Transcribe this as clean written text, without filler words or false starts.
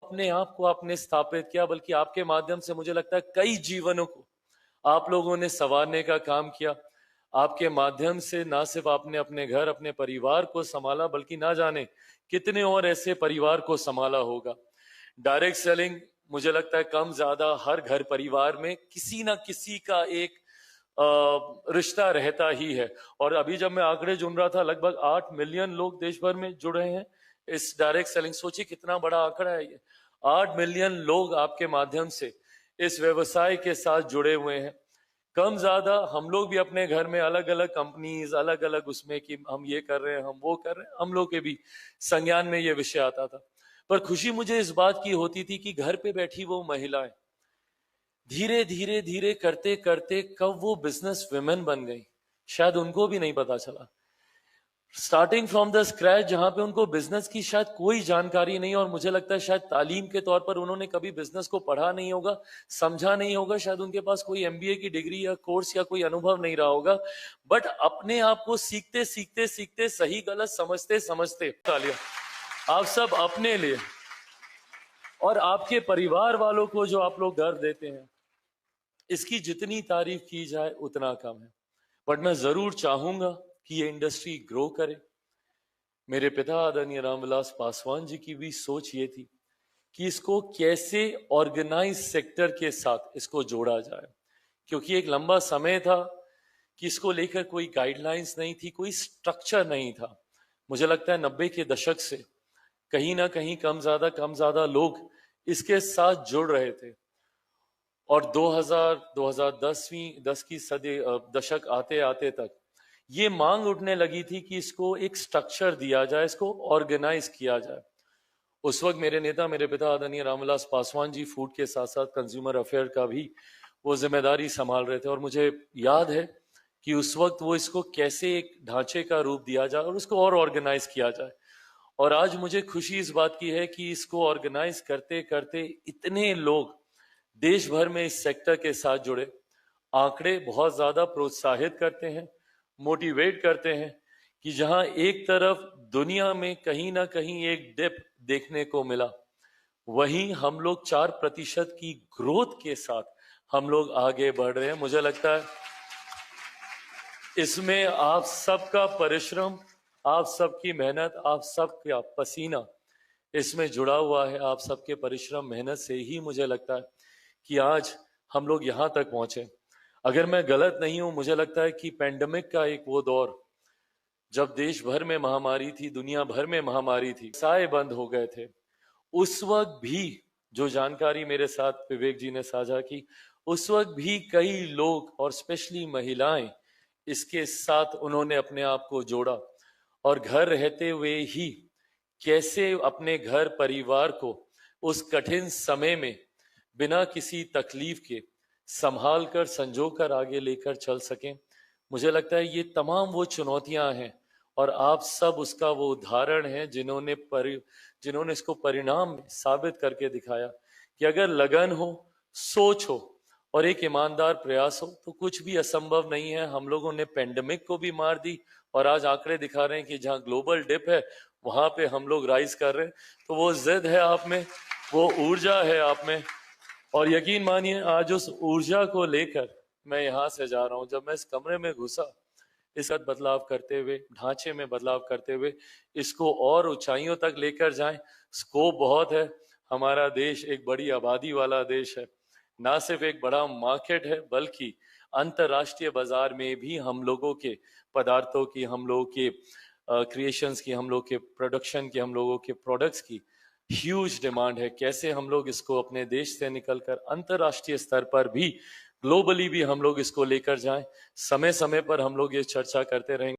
अपने आप को आपने स्थापित किया, बल्कि आपके माध्यम से मुझे लगता है कई जीवनों को आप लोगों ने संवारने का काम किया। आपके माध्यम से ना सिर्फ आपने अपने घर, अपने परिवार को संभाला, बल्कि ना जाने कितने और ऐसे परिवार को संभाला होगा। डायरेक्ट सेलिंग मुझे लगता है कम ज्यादा हर घर परिवार में किसी ना किसी का एक रिश्ता रहता ही है। और अभी जब मैं आंकड़े ढूंढ रहा था, लगभग 8 मिलियन लोग देश भर में जुड़े हैं इस डायरेक्ट सेलिंग। सोचिए कितना बड़ा आंकड़ा है ये। 8 मिलियन लोग आपके माध्यम से इस व्यवसाय के साथ जुड़े हुए हैं। कम ज्यादा हम लोग भी अपने घर में अलग अलग कंपनीज, अलग अलग उसमें कि हम ये कर रहे हैं, हम वो कर रहे हैं, हम लोग के भी संज्ञान में ये विषय आता था। पर खुशी मुझे इस बात की होती थी कि घर पे बैठी वो महिलाएं धीरे धीरे धीरे करते करते कब वो बिजनेस वुमेन बन गई, शायद उनको भी नहीं पता चला। स्टार्टिंग फ्रॉम द स्क्रैच, जहां पे उनको बिजनेस की शायद कोई जानकारी नहीं, और मुझे लगता है शायद तालीम के तौर पर उन्होंने कभी बिजनेस को पढ़ा नहीं होगा, समझा नहीं होगा, शायद उनके पास कोई एमबीए की डिग्री या कोर्स या कोई अनुभव नहीं रहा होगा। बट अपने आप को सीखते सीखते सीखते, सही गलत समझते समझते, तालियां आप सब अपने लिए और आपके परिवार वालों को जो आप लोग घर देते हैं, इसकी जितनी तारीफ की जाए उतना कम है। बट मैं जरूर चाहूंगा कि ये इंडस्ट्री ग्रो करे। मेरे पिता आदरणीय रामविलास पासवान जी की भी सोच ये थी कि इसको कैसे ऑर्गेनाइज सेक्टर के साथ इसको जोड़ा जाए, क्योंकि एक लंबा समय था कि इसको लेकर कोई गाइडलाइंस नहीं थी, कोई स्ट्रक्चर नहीं था। मुझे लगता है 90 के दशक से कहीं ना कहीं कम ज्यादा लोग इसके साथ जुड़ रहे थे। और 2010 की सदी दशक आते आते तक ये मांग उठने लगी थी कि इसको एक स्ट्रक्चर दिया जाए, इसको ऑर्गेनाइज किया जाए। उस वक्त मेरे नेता, मेरे पिता आदरणीय रामविलास पासवान जी फूड के साथ साथ कंज्यूमर अफेयर का भी वो जिम्मेदारी संभाल रहे थे, और मुझे याद है कि उस वक्त वो इसको कैसे एक ढांचे का रूप दिया जाए और उसको और ऑर्गेनाइज किया जाए। और आज मुझे खुशी इस बात की है कि इसको ऑर्गेनाइज करते करते इतने लोग देश भर में इस सेक्टर के साथ जुड़े। आंकड़े बहुत ज्यादा प्रोत्साहित करते हैं, मोटिवेट करते हैं कि जहां एक तरफ दुनिया में कहीं ना कहीं एक डिप देखने को मिला, वहीं हम लोग 4% की ग्रोथ के साथ हम लोग आगे बढ़ रहे हैं। मुझे लगता है इसमें आप सबका परिश्रम, आप सबकी मेहनत, आप सबका पसीना इसमें जुड़ा हुआ है। आप सबके परिश्रम मेहनत से ही मुझे लगता है कि आज हम लोग यहां तक पहुंचे। अगर मैं गलत नहीं हूं, मुझे लगता है कि पेंडेमिक का एक वो दौर, जब देश भर में महामारी थी, दुनिया भर में महामारी थी, साए बंद हो गए थे, उस वक्त भी जो जानकारी मेरे साथ विवेक जी ने साझा की, उस वक्त भी कई लोग और स्पेशली महिलाएं इसके साथ उन्होंने अपने आप को जोड़ा, और घर रहते हुए ही कैसे अपने घर परिवार को उस कठिन समय में बिना किसी तकलीफ के संभाल कर, संजो कर आगे लेकर चल सकें। मुझे लगता है ये तमाम वो चुनौतियां हैं, और आप सब उसका वो उदाहरण हैं जिन्होंने इसको परिणाम में साबित करके दिखाया कि अगर लगन हो, सोच हो और एक ईमानदार प्रयास हो तो कुछ भी असंभव नहीं है। हम लोगों ने पेंडेमिक को भी मार दी, और आज आंकड़े दिखा रहे हैं कि जहां ग्लोबल डिप है वहां पे हम लोग राइज कर रहे हैं। तो वो जिद है आप में, वो ऊर्जा है आप में, और यकीन मानिए आज उस ऊर्जा को लेकर मैं यहां से जा रहा हूं। जब मैं इस कमरे में घुसा, इस बदलाव करते हुए, ढांचे में बदलाव करते हुए इसको और ऊंचाइयों तक लेकर जाएं। स्कोप बहुत है। हमारा देश एक बड़ी आबादी वाला देश है, ना सिर्फ एक बड़ा मार्केट है, बल्कि अंतरराष्ट्रीय बाजार में भी हम लोगों के पदार्थों की, हम लोगों के क्रिएशंस की, हम लोग के प्रोडक्शन की, हम लोगों के प्रोडक्ट्स की ह्यूज डिमांड है। कैसे हम लोग इसको अपने देश से निकलकर अंतरराष्ट्रीय स्तर पर भी, ग्लोबली भी हम लोग इसको लेकर जाएं। समय समय पर हम लोग ये चर्चा करते रहेंगे।